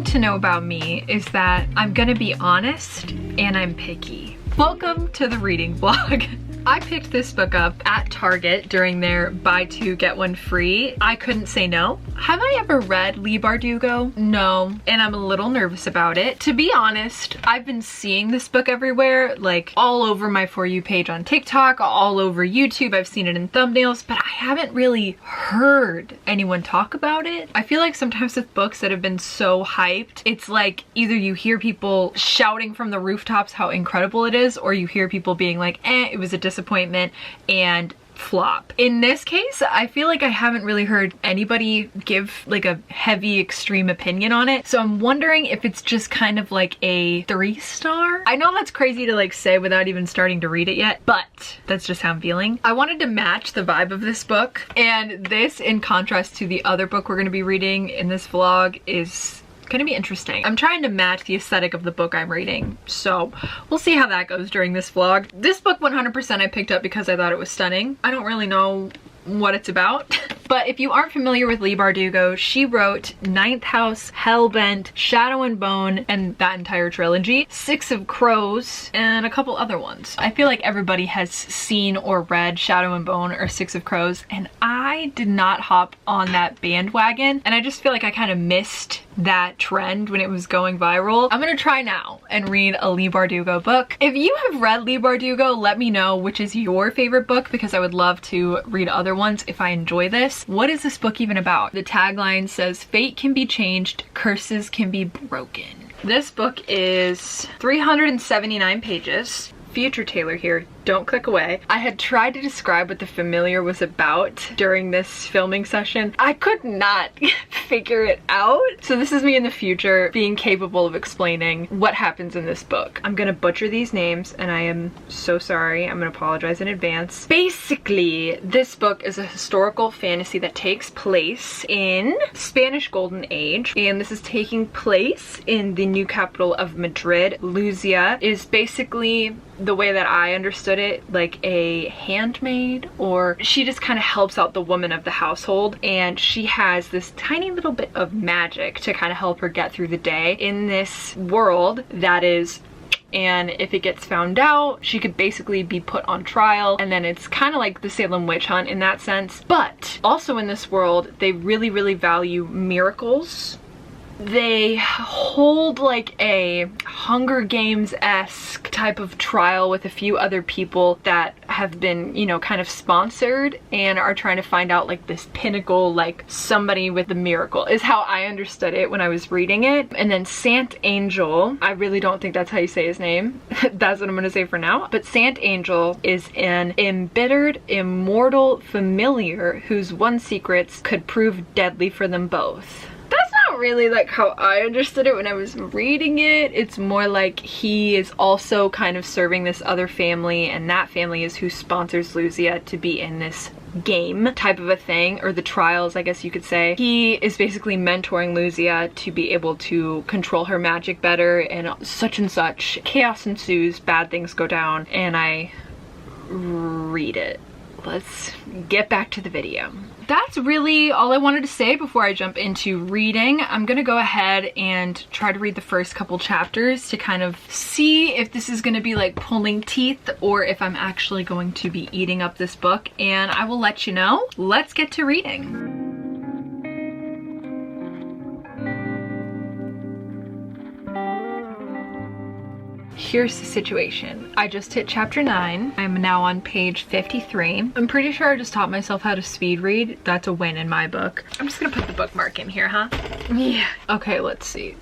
to know about me is that I'm gonna be honest and I'm picky. Welcome to the reading vlog. I picked this book up at Target during their buy two get one free. I couldn't say no. Have I ever read Leigh Bardugo? No, and I'm a little nervous about it. To be honest, I've been seeing this book everywhere, like all over my For You page on TikTok, all over YouTube. I've seen it in thumbnails, but I haven't really heard anyone talk about it. I feel like sometimes with books that have been so hyped, it's like either you hear people shouting from the rooftops how incredible it is, or you hear people being like, it was a disappointment and flop. In this case, I feel like I haven't really heard anybody give like a heavy extreme opinion on it. So I'm wondering if it's just kind of like a 3-star. I know that's crazy to like say without even starting to read it yet, but that's just how I'm feeling. I wanted to match the vibe of this book, and this, in contrast to the other book we're going to be reading in this vlog, is gonna be interesting. I'm trying to match the aesthetic of the book I'm reading, so we'll see how that goes during this vlog. This book 100% I picked up because I thought it was stunning. I don't really know what it's about. But if you aren't familiar with Leigh Bardugo, she wrote Ninth House, Hellbent, Shadow and Bone, and that entire trilogy, Six of Crows, and a couple other ones. I feel like everybody has seen or read Shadow and Bone or Six of Crows, and I did not hop on that bandwagon, and I just feel like I kind of missed that trend when it was going viral. I'm gonna try now and read a Leigh Bardugo book. If you have read Leigh Bardugo, let me know which is your favorite book, because I would love to read other ones if I enjoy this. What is this book even about? The tagline says, "Fate can be changed, curses can be broken." This book is 379 pages. Future Taylor here, don't click away. I had tried to describe what The Familiar was about during this filming session. I could not figure it out. So this is me in the future being capable of explaining what happens in this book. I'm gonna butcher these names and I am so sorry. I'm gonna apologize in advance. Basically, this book is a historical fantasy that takes place in Spanish Golden Age, and this is taking place in the new capital of Madrid. Luzia is basically, the way that I understood it, like a handmaid, or she just kind of helps out the woman of the household, and she has this tiny little bit of magic to kind of help her get through the day in this world that is, and if it gets found out, she could basically be put on trial, and then it's kind of like the Salem witch hunt in that sense. But also in this world, they really, really value miracles. They hold like a Hunger Games-esque type of trial with a few other people that have been, you know, kind of sponsored and are trying to find out like this pinnacle, like somebody with the miracle, is how I understood it when I was reading it. And then Sant Angel, I really don't think that's how you say his name. That's what I'm gonna say for now. But Sant Angel is an embittered, immortal familiar whose one secrets could prove deadly for them both. Really like how I understood it when I was reading it. It's more like he is also kind of serving this other family, and that family is who sponsors Luzia to be in this game type of a thing, or the trials, I guess you could say. He is basically mentoring Luzia to be able to control her magic better, and such. Chaos ensues, bad things go down, and I read it. Let's get back to the video. That's really all I wanted to say before I jump into reading. I'm gonna go ahead and try to read the first couple chapters to kind of see if this is gonna be like pulling teeth or if I'm actually going to be eating up this book, and I will let you know. Let's get to reading. Here's the situation. I just hit chapter 9. I'm now on page 53. I'm pretty sure I just taught myself how to speed read. That's a win in my book. I'm just gonna put the bookmark in here, huh? Yeah. Okay, let's see.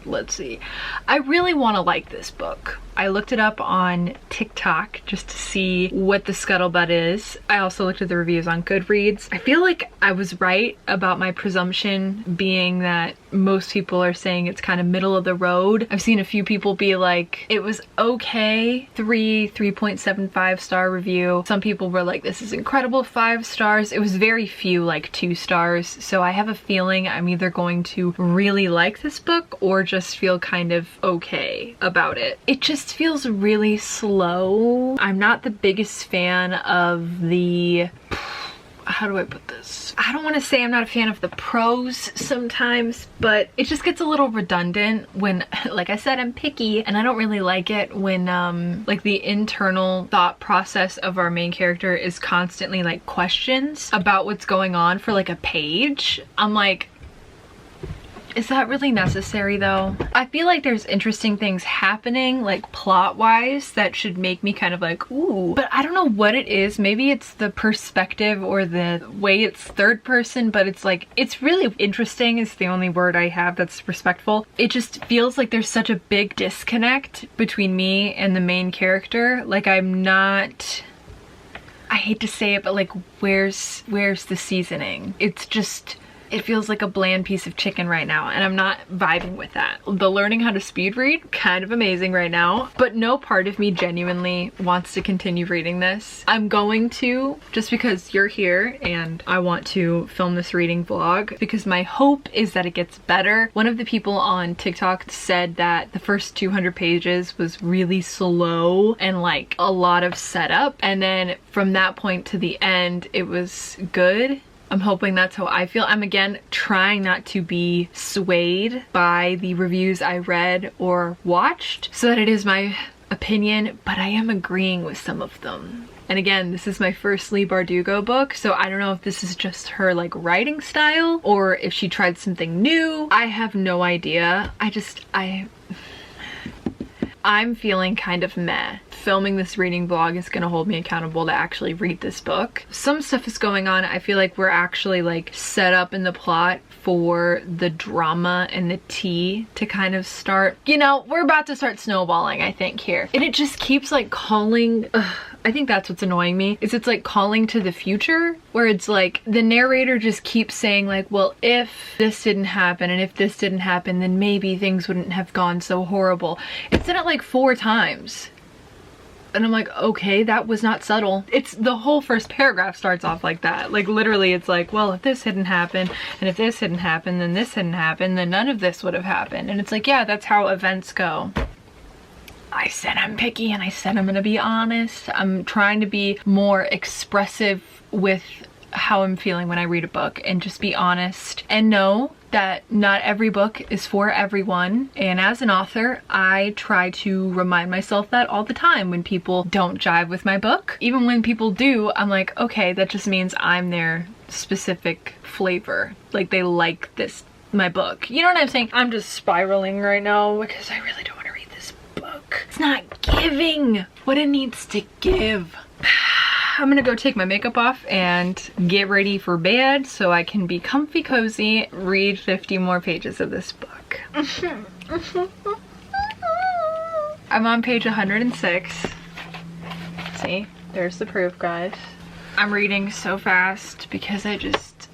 I really want to like this book. I looked it up on TikTok just to see what the scuttlebutt is. I also looked at the reviews on Goodreads. I feel like I was right about my presumption being that most people are saying it's kind of middle of the road. I've seen a few people be like, it was okay, 3.75 star review. Some people were like, this is incredible, 5 stars. It was very few, like 2 stars. So I have a feeling I'm either going to really like this book or just feel kind of okay about it. It just feels really slow. I'm not the biggest fan of the how do I put this? I don't want to say I'm not a fan of the prose sometimes, but it just gets a little redundant when, like I said, I'm picky, and I don't really like it when like the internal thought process of our main character is constantly like questions about what's going on for like a page. I'm like, is that really necessary though? I feel like there's interesting things happening, like plot-wise, that should make me kind of like, ooh. But I don't know what it is. Maybe it's the perspective or the way it's third person, but it's like, it's really interesting is the only word I have that's respectful. It just feels like there's such a big disconnect between me and the main character. Like I'm not, I hate to say it, but like where's the seasoning? It's just, it feels like a bland piece of chicken right now, and I'm not vibing with that. The learning how to speed read, kind of amazing right now, but no part of me genuinely wants to continue reading this. I'm going to, just because you're here and I want to film this reading vlog, because my hope is that it gets better. One of the people on TikTok said that the first 200 pages was really slow and like a lot of setup, and then from that point to the end, it was good. I'm hoping that's how I feel. I'm again trying not to be swayed by the reviews I read or watched so that it is my opinion, but I am agreeing with some of them. And again, this is my first Leigh Bardugo book, so I don't know if this is just her like writing style or if she tried something new. I have no idea. I'm feeling kind of meh. Filming this reading vlog is gonna hold me accountable to actually read this book. Some stuff is going on. I feel like we're actually like set up in the plot for the drama and the tea to kind of start, you know, we're about to start snowballing, I think, here. And it just keeps like calling, I think that's what's annoying me, is it's like calling to the future, where it's like the narrator just keeps saying like, well, if this didn't happen and if this didn't happen, then maybe things wouldn't have gone so horrible. It's done it like 4 times. And I'm like, okay, that was not subtle. It's the whole first paragraph starts off like that. Like literally it's like, well, if this hadn't happened and if this hadn't happened, then this hadn't happened, then none of this would have happened. And it's like, yeah, that's how events go. I said I'm picky, and I said I'm gonna be honest. I'm trying to be more expressive with how I'm feeling when I read a book and just be honest and know that not every book is for everyone. And as an author, I try to remind myself that all the time when people don't jive with my book. Even when people do, I'm like, okay, that just means I'm their specific flavor. Like they like this, my book. You know what I'm saying? I'm just spiraling right now because I really don't want to read this book. It's not giving what it needs to give. I'm gonna go take my makeup off and get ready for bed so I can be comfy cozy, read 50 more pages of this book. I'm on page 106. See, there's the proof, guys. I'm reading so fast because I just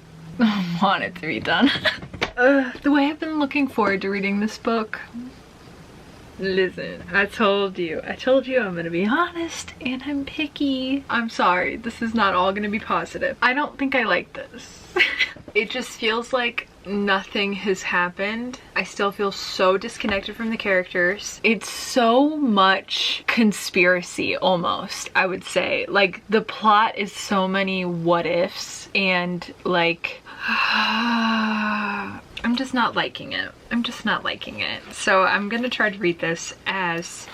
want it to be done. The way I've been looking forward to reading this book. Listen, I told you I'm gonna be honest and I'm picky. I'm sorry, this is not all gonna be positive. I don't think I like this. It just feels like nothing has happened. I still feel so disconnected from the characters. It's so much conspiracy almost, I would say. Like the plot is so many what ifs and like I'm just not liking it. I'm just not liking it. So I'm gonna try to read this as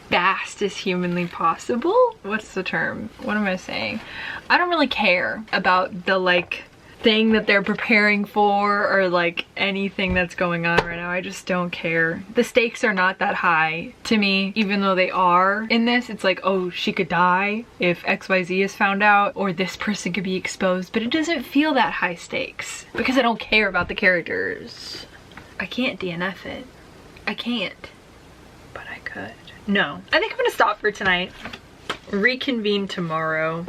fast as humanly possible. What's the term? What am I saying? I don't really care about the like thing that they're preparing for or like anything that's going on right now. I just don't care. The stakes are not that high to me, even though they are in this. It's like, oh, she could die if XYZ is found out, or this person could be exposed, but it doesn't feel that high stakes because I don't care about the characters. I can't DNF it. I can't, but I could. No, I think I'm gonna stop for tonight. Reconvene tomorrow.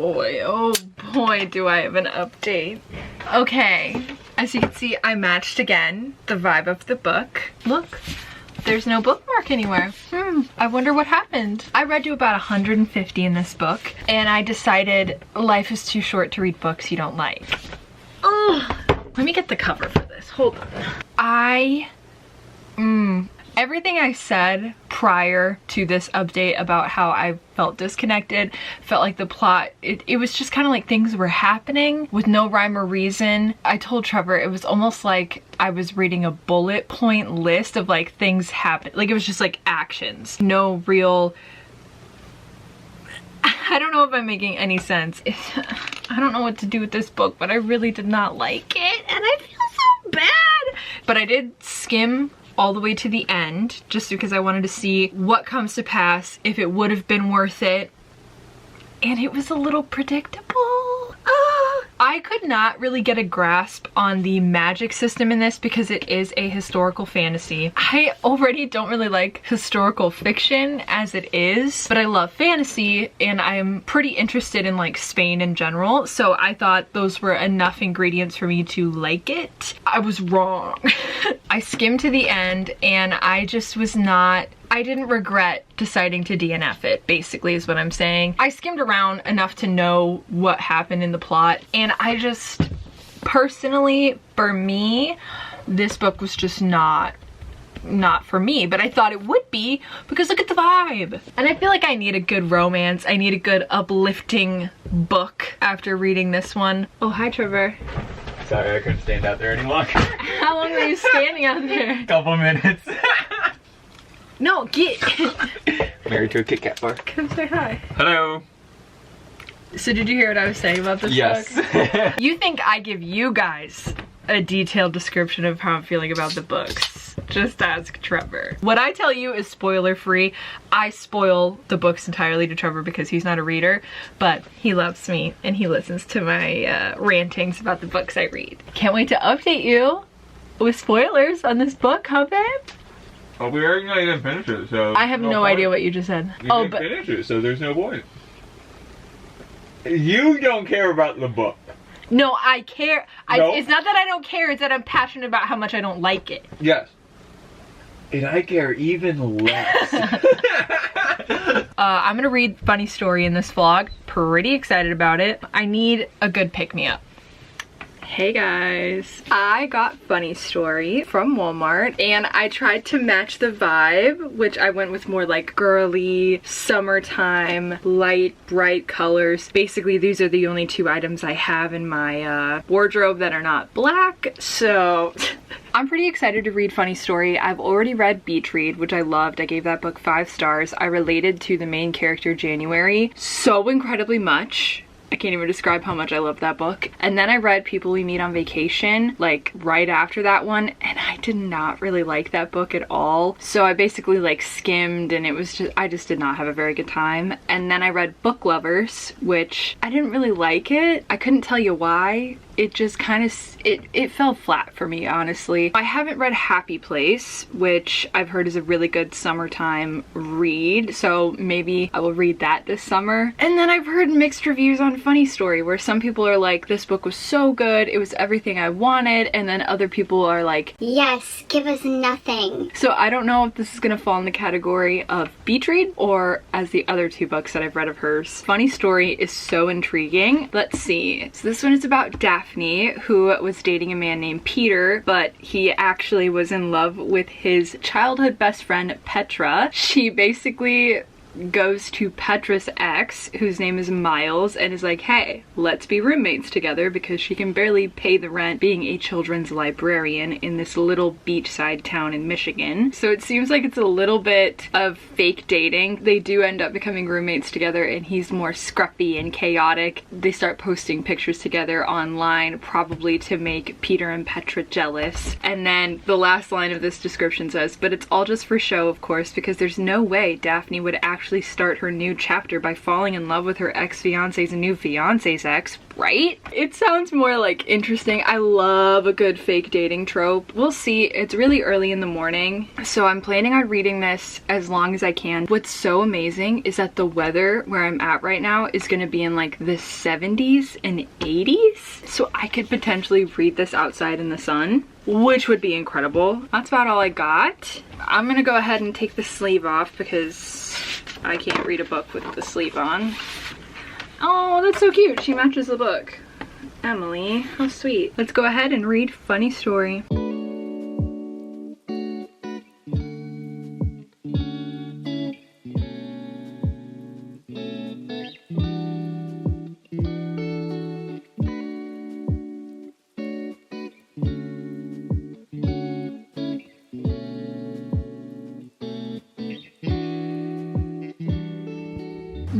oh boy, do I have an update. Okay, as you can see, I matched again the vibe of the book. Look, there's no bookmark anywhere. I wonder what happened. I read to about 150 in this book, and I decided life is too short to read books you don't like. Ugh. Let me get the cover for this, hold on. Everything I said prior to this update about how I felt disconnected, felt like the plot, it was just kind of like things were happening with no rhyme or reason. I told Trevor it was almost like I was reading a bullet point list of like things happen. Like it was just like actions. No real... I don't know if I'm making any sense. I don't know what to do with this book, but I really did not like it and I feel so bad. But I did skim all the way to the end just because I wanted to see what comes to pass, if it would have been worth it, and it was a little predictable. I could not really get a grasp on the magic system in this because it is a historical fantasy. I already don't really like historical fiction as it is, but I love fantasy and I'm pretty interested in like Spain in general, so I thought those were enough ingredients for me to like it. I was wrong. I skimmed to the end and I just was not... I didn't regret deciding to DNF it, basically is what I'm saying. I skimmed around enough to know what happened in the plot, and I just, personally, for me, this book was just not for me, but I thought it would be because look at the vibe. And I feel like I need a good romance. I need a good uplifting book after reading this one. Oh, hi, Trevor. Sorry, I couldn't stand out there any longer. How long were you standing out there? Couple minutes. No, get. Married to a Kit Kat bar. Come say hi. Hello. So did you hear what I was saying about this yes. book? You think I give you guys a detailed description of how I'm feeling about the books? Just ask Trevor. What I tell you is spoiler free. I spoil the books entirely to Trevor because he's not a reader, but he loves me and he listens to my rantings about the books I read. Can't wait to update you with spoilers on this book, huh babe? Well, we already didn't finish it, so... I have no idea what you just said. You didn't finish it, so there's no point. You don't care about the book. No, I care. No. It's not that I don't care, it's that I'm passionate about how much I don't like it. Yes. And I care even less. I'm gonna read Funny Story in this vlog. Pretty excited about it. I need a good pick-me-up. Hey guys, I got Funny Story from Walmart and I tried to match the vibe, which I went with more like girly, summertime, light, bright colors. Basically, these are the only two items I have in my wardrobe that are not black, so I'm pretty excited to read Funny Story. I've already read Beach Read, which I loved. I gave that book 5 stars. I related to the main character, January, so incredibly much. I can't even describe how much I love that book. And then I read People We Meet on Vacation, like right after that one, and I did not really like that book at all. So I basically like skimmed and it was just, I just did not have a very good time. And then I read Book Lovers, which I didn't really like it. I couldn't tell you why. It just kind of, it fell flat for me, honestly. I haven't read Happy Place, which I've heard is a really good summertime read, so maybe I will read that this summer. And then I've heard mixed reviews on Funny Story, where some people are like, this book was so good, it was everything I wanted, and then other people are like, yes, give us nothing. So I don't know if this is gonna fall in the category of Beach Read or as the other 2 books that I've read of hers. Funny Story is so intriguing. Let's see. So this one is about Daphne, who was dating a man named Peter, but he actually was in love with his childhood best friend, Petra. She basically goes to Petra's ex, whose name is Miles, and is like, hey, let's be roommates together, because she can barely pay the rent being a children's librarian in this little beachside town in Michigan. So it seems like it's a little bit of fake dating. They do end up becoming roommates together, and he's more scruffy and chaotic. They start posting pictures together online, probably to make Peter and Petra jealous. And then the last line of this description says, but it's all just for show, of course, because there's no way Daphne would actually actually start her new chapter by falling in love with her ex-fiance's new fiance's ex, right? It sounds more like interesting. I love a good fake dating trope. We'll see. It's really early in the morning, so I'm planning on reading this as long as I can. What's so amazing is that the weather where I'm at right now is going to be in like the 70s and 80s, so I could potentially read this outside in the sun, which would be incredible. That's about all I got. I'm gonna go ahead and take the sleeve off because I can't read a book with the sleeve on. Oh, that's so cute. She matches the book. Emily, how sweet. Let's go ahead and read Funny Story.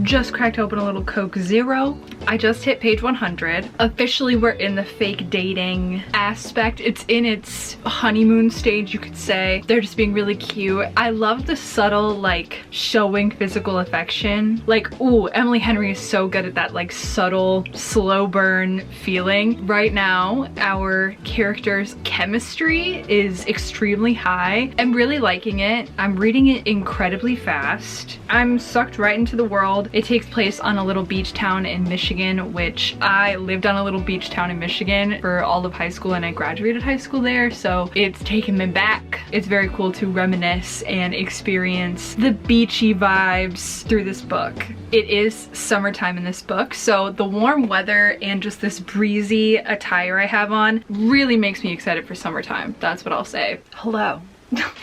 Just cracked open a little Coke Zero. I just hit page 100. Officially, we're in the fake dating aspect. It's in its honeymoon stage, you could say. They're just being really cute. I love the subtle, like, showing physical affection. Like, ooh, Emily Henry is so good at that, like, subtle, slow burn feeling. Right now, our character's chemistry is extremely high. I'm really liking it. I'm reading it incredibly fast. I'm sucked right into the world. It takes place on a little beach town in Michigan, which I lived on a little beach town in Michigan for all of high school, and I graduated high school there, so it's taken me back. It's very cool to reminisce and experience the beachy vibes through this book. It is summertime in this book, so the warm weather and just this breezy attire I have on really makes me excited for summertime. That's what I'll say. Hello.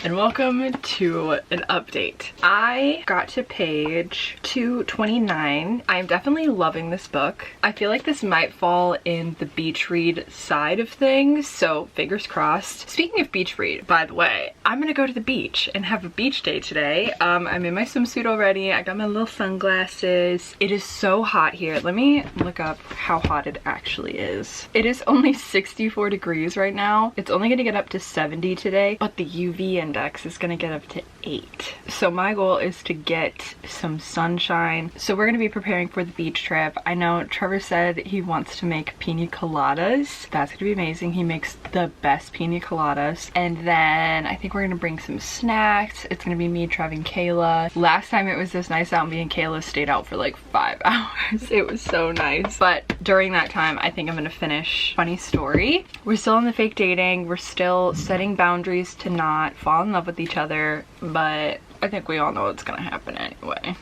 And welcome to an update. I got to page 229. I'm definitely loving this book. I feel like this might fall in the beach read side of things, so fingers crossed. Speaking of beach read, by the way, I'm gonna go to the beach and have a beach day today. I'm in my swimsuit already. I got my little sunglasses. It is so hot here. Let me look up how hot it actually is. It is only 64 degrees right now. It's only gonna get up to 70 today, but the UV index is gonna get up to 8. So my goal is to get some sunshine. So we're gonna be preparing for the beach trip. I know Trevor said he wants to make pina coladas. That's gonna be amazing. He makes the best pina coladas. And then I think we're gonna bring some snacks. It's gonna be me, Trev, and Kayla. Last time it was this nice out, me and Kayla stayed out for like 5 hours. It was so nice. But during that time, I think I'm gonna finish Funny Story. We're still in the fake dating. We're still setting boundaries to not fall in love with each other, but I think we all know what's gonna happen anyway.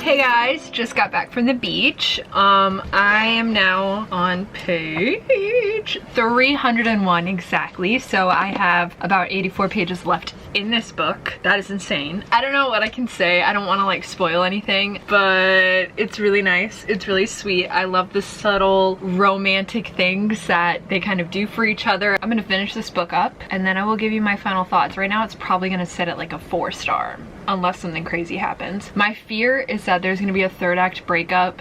Hey guys, just got back from the beach. I am now on page 301 exactly, so I have about 84 pages left in this book. That is insane. I don't know what I can say. I don't want to like spoil anything, but it's really nice. It's really sweet. I love the subtle romantic things that they kind of do for each other. I'm gonna finish this book up and then I will give you my final thoughts. Right now it's probably gonna sit at like a 4-star unless something crazy happens. My fear is that there's gonna be a third act breakup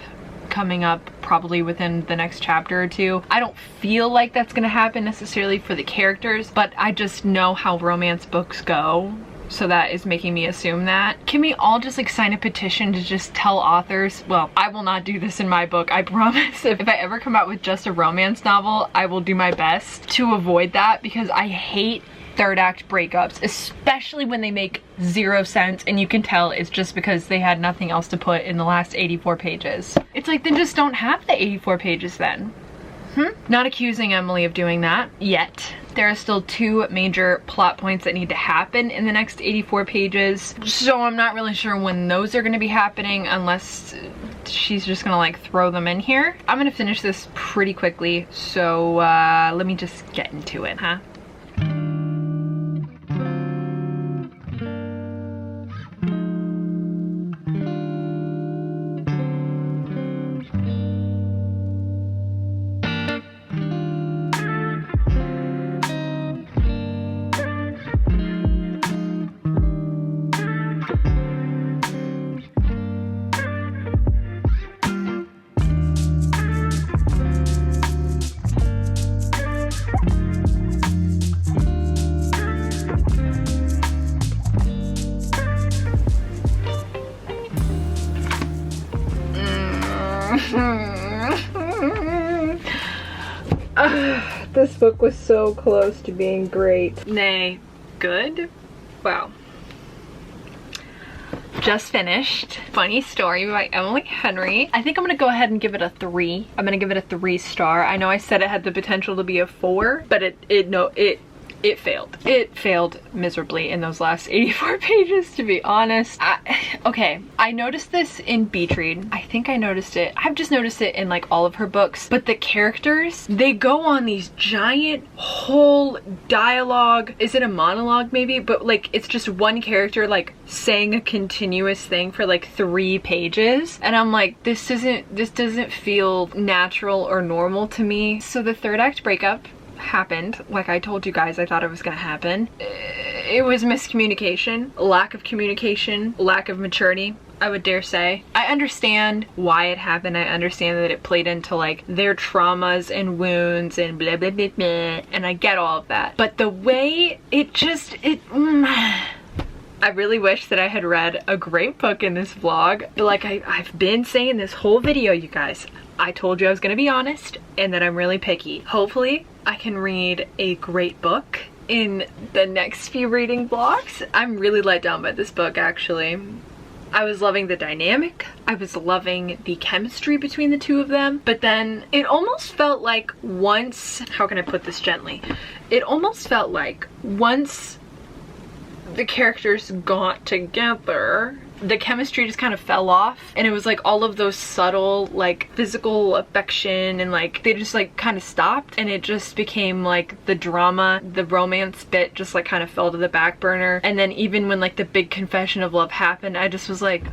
coming up probably within the next chapter or two. I don't feel like that's gonna happen necessarily for the characters, but I just know how romance books go, so that is making me assume that. Can we all just like sign a petition to just tell authors, well, I will not do this in my book, I promise. If I ever come out with just a romance novel, I will do my best to avoid that, because I hate third act breakups, especially when they make 0 sense and you can tell it's just because they had nothing else to put in the last 84 pages. It's like, then just don't have the 84 pages then. Not accusing Emily of doing that yet. There are still 2 major plot points that need to happen in the next 84 pages, so I'm not really sure when those are going to be happening unless she's just gonna like throw them in here. I'm gonna finish this pretty quickly, so let me just get into it, huh? This book was so close to being great. Nay, good? Wow. Just finished Funny Story by Emily Henry. I think I'm gonna go ahead and give it a 3. I'm gonna give it a 3-star. I know I said it had the potential to be a 4, but it failed. It failed miserably in those last 84 pages, to be honest. Okay, I noticed this in Beach Read. I think I noticed it. I've just noticed it in like all of her books, but the characters, they go on these giant whole dialogue. Is it a monologue maybe? But like, it's just one character like saying a continuous thing for like 3 pages. And I'm like, this doesn't feel natural or normal to me. So the 3rd act breakup happened, like I told you guys I thought it was gonna happen. It was miscommunication, lack of communication, lack of maturity, I would dare say. I understand why it happened. I understand that it played into like their traumas and wounds and blah blah blah blah, and I get all of that. But the way I really wish that I had read a great book in this vlog. But like I've been saying this whole video, you guys, I told you I was gonna be honest and that I'm really picky. Hopefully I can read a great book in the next few reading vlogs. I'm really let down by this book, actually. I was loving the dynamic. I was loving the chemistry between the two of them. But then it almost felt like once, how can I put this gently? It almost felt like once the characters got together, the chemistry just kind of fell off, and it was like all of those subtle like physical affection and like they just like kind of stopped, and it just became like the drama, the romance bit just like kind of fell to the back burner. And then even when like the big confession of love happened, I just was like,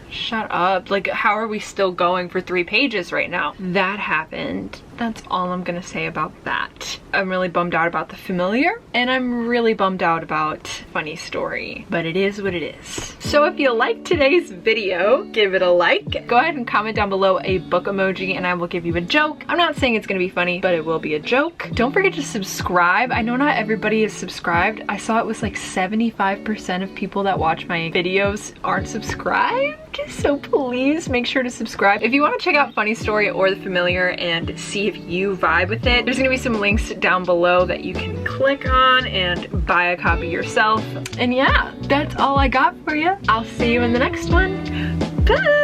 shut up, like how are we still going for 3 pages right now? That happened. That's all I'm gonna say about that. I'm really bummed out about The Familiar, and I'm really bummed out about Funny Story, but it is what it is. So if you liked today's video, give it a like. Go ahead and comment down below a book emoji and I will give you a joke. I'm not saying it's gonna be funny, but it will be a joke. Don't forget to subscribe. I know not everybody is subscribed. I saw it was like 75% of people that watch my videos aren't subscribed. So please make sure to subscribe. If you want to check out Funny Story or The Familiar and see if you vibe with it, there's gonna be some links down below that you can click on and buy a copy yourself. And yeah, that's all I got for you. I'll see you in the next one. Bye!